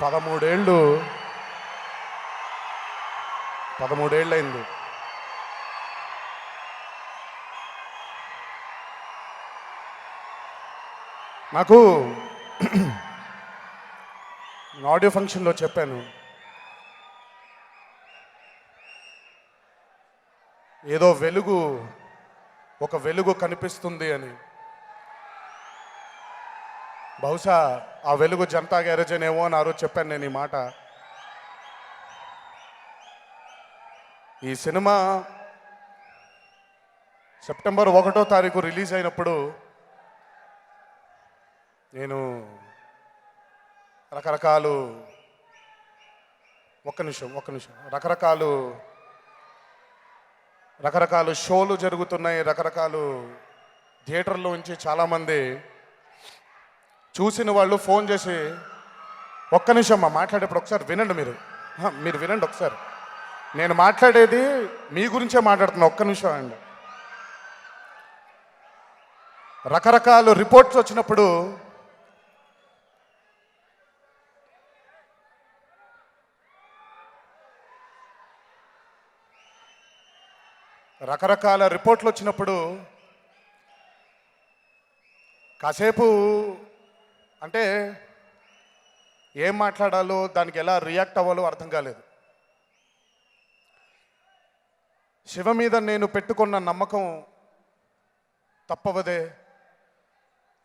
పదమూడేళ్ళు పదమూడేళ్ళైంది. నాకు ఆడియో ఫంక్షన్లో చెప్పాను, ఏదో ఒక వెలుగు కనిపిస్తుంది అని. బహుశా ఆ వెలుగు జనతా గ్యారేజ్ అనేమో అని ఆ రోజు చెప్పాను నేను ఈ మాట. ఈ సినిమా సెప్టెంబర్ 1వ తారీఖు రిలీజ్ అయినప్పుడు నేను రకరకాలు షోలు జరుగుతున్నాయి. రకరకాలు థియేటర్లో నుంచి చాలామంది చూసిన వాళ్ళు ఫోన్ చేసి, ఒక్క నిమిషం మా మాట్లాడేప్పుడు ఒకసారి వినండి, మీరు వినండి ఒకసారి, నేను మాట్లాడేది మీ గురించే మాట్లాడుతున్నా, ఒక్క నిమిషం అండి. రకరకాల రిపోర్ట్స్ వచ్చినప్పుడు కాసేపు అంటే ఏం మాట్లాడాలో, దానికి ఎలా రియాక్ట్ అవ్వాలో అర్థం కాలేదు. శివ మీద నేను పెట్టుకున్న నమ్మకం తప్పవదే,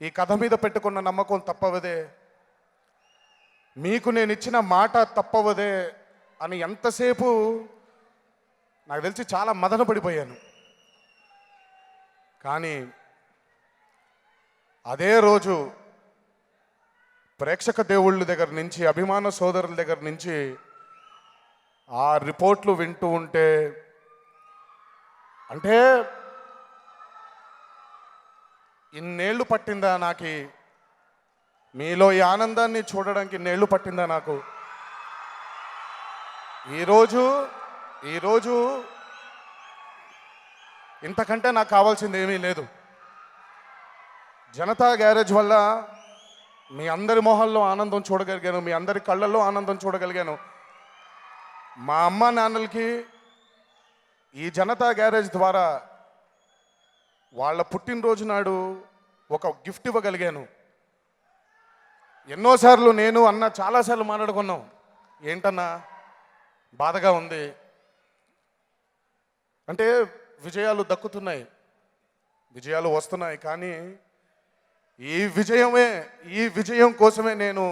ఈ కథ మీద పెట్టుకున్న నమ్మకం తప్పవదే, మీకు నేను ఇచ్చిన మాట తప్పవదే అని ఎంతసేపు నాకు తెలిసి చాలా మదన పడిపోయాను. కానీ అదే రోజు ప్రేక్షక దేవుళ్ళ దగ్గర నుంచి, అభిమాన సోదరుల దగ్గర నుంచి ఆ రిపోర్ట్లు వింటూ ఉంటే, అంటే ఇన్నేళ్ళు పట్టిందా నాకు మీలో ఈ ఆనందాన్ని చూడడానికి, ఇన్నేళ్ళు పట్టిందా నాకు? ఈరోజు ఇంతకంటే నాకు కావాల్సింది ఏమీ లేదు. జనతా గ్యారేజ్ వల్ల మీ అందరి మొహాల్లో ఆనందం చూడగలిగాను, మీ అందరి కళ్ళల్లో ఆనందం చూడగలిగాను. మా అమ్మ నాన్నలకి ఈ జనతా గ్యారేజ్ ద్వారా వాళ్ళ పుట్టినరోజు నాడు ఒక గిఫ్ట్ ఇవ్వగలిగాను. ఎన్నోసార్లు నేను అన్న చాలాసార్లు మాట్లాడుకున్నాం, ఏంటన్నా బాధగా ఉంది అంటే, విజయాలు దక్కుతున్నాయి, విజయాలు వస్తున్నాయి, కానీ ఈ విజయం కోసమే నేను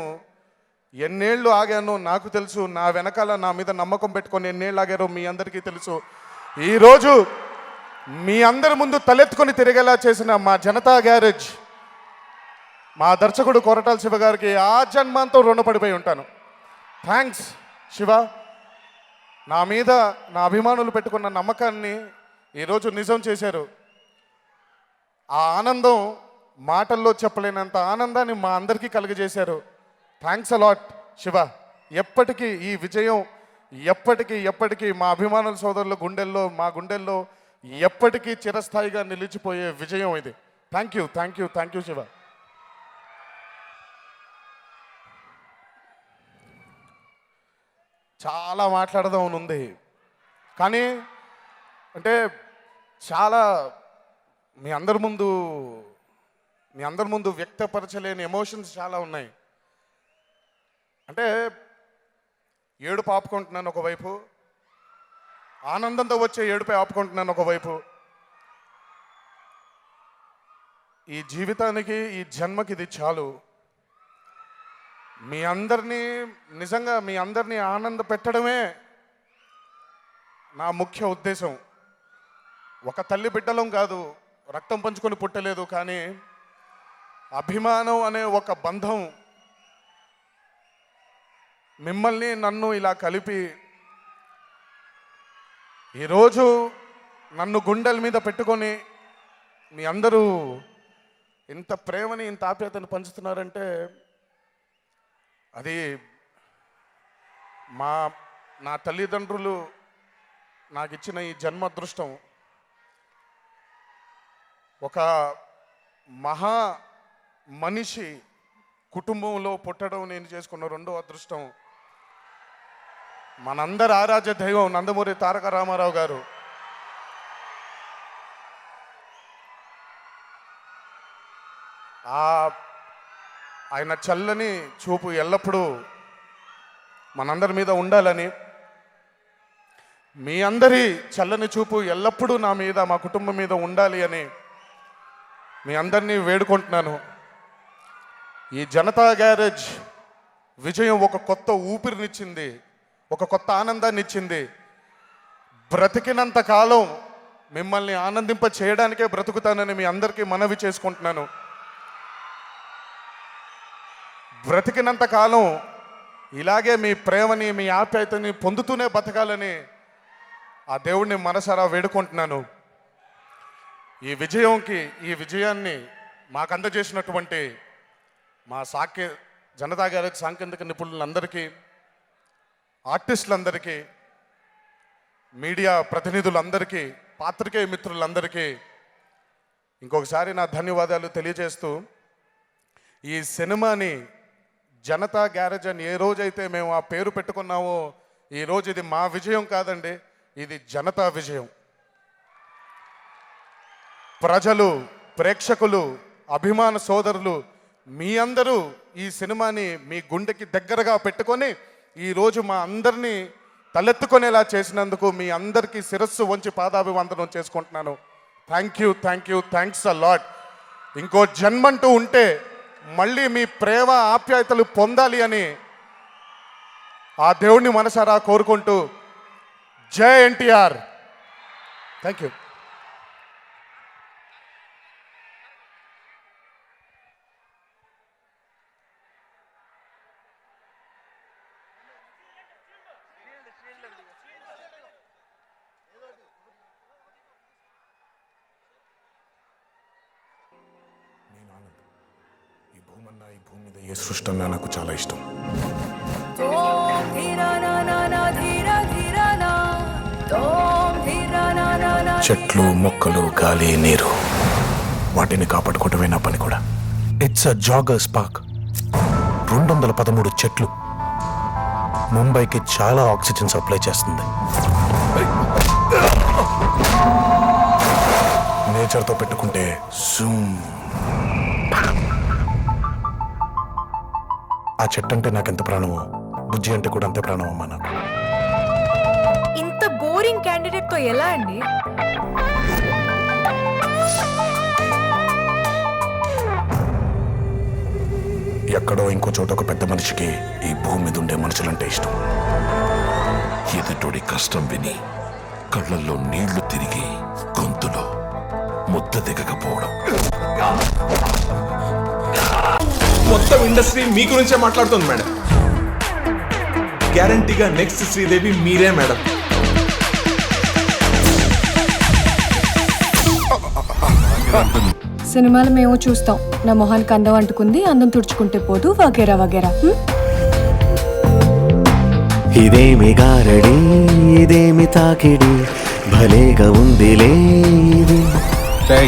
ఎన్నేళ్ళు ఆగానో నాకు తెలుసు. నా వెనకాల నా మీద నమ్మకం పెట్టుకొని ఎన్నేళ్ళు ఆగారో మీ అందరికీ తెలుసు. ఈరోజు మీ అందరి ముందు తలెత్తుకొని తిరిగేలా చేసిన మా జనతా గ్యారేజ్, మా దర్శకుడు కొరటాల శివ గారికి ఆ జన్మాంతం రుణపడిపోయి ఉంటాను. థ్యాంక్స్ శివ. నా మీద నా అభిమానులు పెట్టుకున్న నమ్మకాన్ని ఈరోజు నిజం చేశారు. ఆ ఆనందం మాటల్లో చెప్పలేనంత ఆనందాన్ని మా అందరికీ కలుగజేశారు. Thanks a lot Shiva. ఎప్పటికీ ఈ విజయం ఎప్పటికీ మా అభిమానుల సోదరుల గుండెల్లో, మా గుండెల్లో ఎప్పటికీ చిరస్థాయిగా నిలిచిపోయే విజయం ఇది. Thank you Shiva. చాలా మాట్లాడదామని ఉంది, కానీ అంటే చాలా మీ అందరి ముందు వ్యక్తపరచలేని ఎమోషన్స్ చాలా ఉన్నాయి. అంటే ఏడుపు ఆపుకుంటున్నాను ఒకవైపు, ఆనందంతో వచ్చే ఏడుపై ఆపుకుంటున్నాను ఒకవైపు. ఈ జీవితానికి, ఈ జన్మకి ఇది చాలు. నిజంగా మీ అందరినీ ఆనంద పెట్టడమే నా ముఖ్య ఉద్దేశం. ఒక తల్లి బిడ్డలం కాదు, రక్తం పంచుకొని పుట్టలేదు, కానీ అభిమానం అనే ఒక బంధం మిమ్మల్ని నన్ను ఇలా కలిపి ఈరోజు నన్ను గుండెల మీద పెట్టుకొని మీ అందరూ ఇంత ప్రేమని, ఇంత ఆప్యాయతను పంచుతున్నారంటే అది నా తల్లిదండ్రులు నాకు ఇచ్చిన ఈ జన్మ అదృష్టం. ఒక మహా మనిషి కుటుంబంలో పుట్టడం నేను చేసుకున్న రెండో అదృష్టం. మనందరి ఆరాధ్య దైవం నందమూరి తారక రామారావు గారు. ఆయన చల్లని చూపు ఎల్లప్పుడూ మనందరి మీద ఉండాలని, మీ అందరి చల్లని చూపు ఎల్లప్పుడూ నా మీద, మా కుటుంబం మీద ఉండాలి అని మీ అందరినీ వేడుకుంటున్నాను. ఈ జనతా గ్యారేజ్ విజయం ఒక కొత్త ఊపిరినిచ్చింది, ఒక కొత్త ఆనందాన్ని ఇచ్చింది. బ్రతికినంత కాలం మిమ్మల్ని ఆనందింప చేయడానికే బ్రతుకుతానని మీ అందరికీ మనవి చేసుకుంటున్నాను. బ్రతికినంత కాలం ఇలాగే మీ ప్రేమని, మీ ఆప్యాయతని పొందుతూనే బతకాలని ఆ దేవుడిని మనసారా వేడుకుంటున్నాను. ఈ విజయాన్ని మాకు అందజేసినటువంటి మా జనతా గ్యారేజ్ సాంకేతిక నిపుణులందరికీ, ఆర్టిస్టులందరికీ, మీడియా ప్రతినిధులందరికీ, పాత్రికేయ మిత్రులందరికీ ఇంకొకసారి నా ధన్యవాదాలు తెలియజేస్తూ, ఈ సినిమాని జనతా గ్యారేజ్ అని ఏ రోజైతే మేము ఆ పేరు పెట్టుకున్నామో, ఈరోజు ఇది మా విజయం కాదండి, ఇది జనతా విజయం. ప్రజలు, ప్రేక్షకులు, అభిమాన సోదరులు మీ అందరూ ఈ సినిమాని మీ గుండెకి దగ్గరగా పెట్టుకొని ఈరోజు మా అందరినీ తలెత్తుకునేలా చేసినందుకు మీ అందరికీ శిరస్సు వంచి పాదాభివందనం చేసుకుంటున్నాను. Thanks a lot. ఇంకో జన్మంటూ ఉంటే మళ్ళీ మీ ప్రేమ ఆప్యాయతలు పొందాలి అని ఆ దేవుణ్ణి మనసారా కోరుకుంటూ, జై ఎన్టీఆర్. Thank you. ఈ భూమి మీద ఏ సృష్టి అన్నా నాకు చాలా ఇష్టం. చెట్లు, మొక్కలు, గాలి, నీరు, వాటిని కాపాడుకోవటమే నా పని కూడా. It's a joggers park. 213 చెట్లు ముంబైకి చాలా ఆక్సిజన్ సప్లై చేస్తుంది. నేచర్తో పెట్టుకుంటే ఆ చెట్టు అంటే నాకెంత ప్రాణమో, బుజ్జి అంటే కూడా అంతే ప్రాణం అమ్మా నాకు. ఇంత బోరింగ్ క్యాండిడేట్ తో ఎలా అండి? ఎక్కడో ఇంకో చోట ఒక పెద్ద మనిషికి ఈ భూమి మీద ఉండే మనుషులంటే ఇష్టం. ఎదుటోడి కష్టం విని కళ్ళల్లో నీళ్లు తిరిగి గొంతులో ముద్ద దిగకపోవడం. మొత్తం ఇండస్ట్రీ మీ గురించే మాట్లాడుతుంది మేడం. గ్యారంటీగా నెక్స్ట్ శ్రీదేవి మీరే మేడం. సినిమాలు మేము చూస్తాం. నా మొహానికి అందం అంటుకుంది, అందం తుడుచుకుంటే పోదు, వగేరా వగేరా. ఇదేమి గారడి, ఇదేమి తాకిడి, భలేగా ఉందిలే ఇది.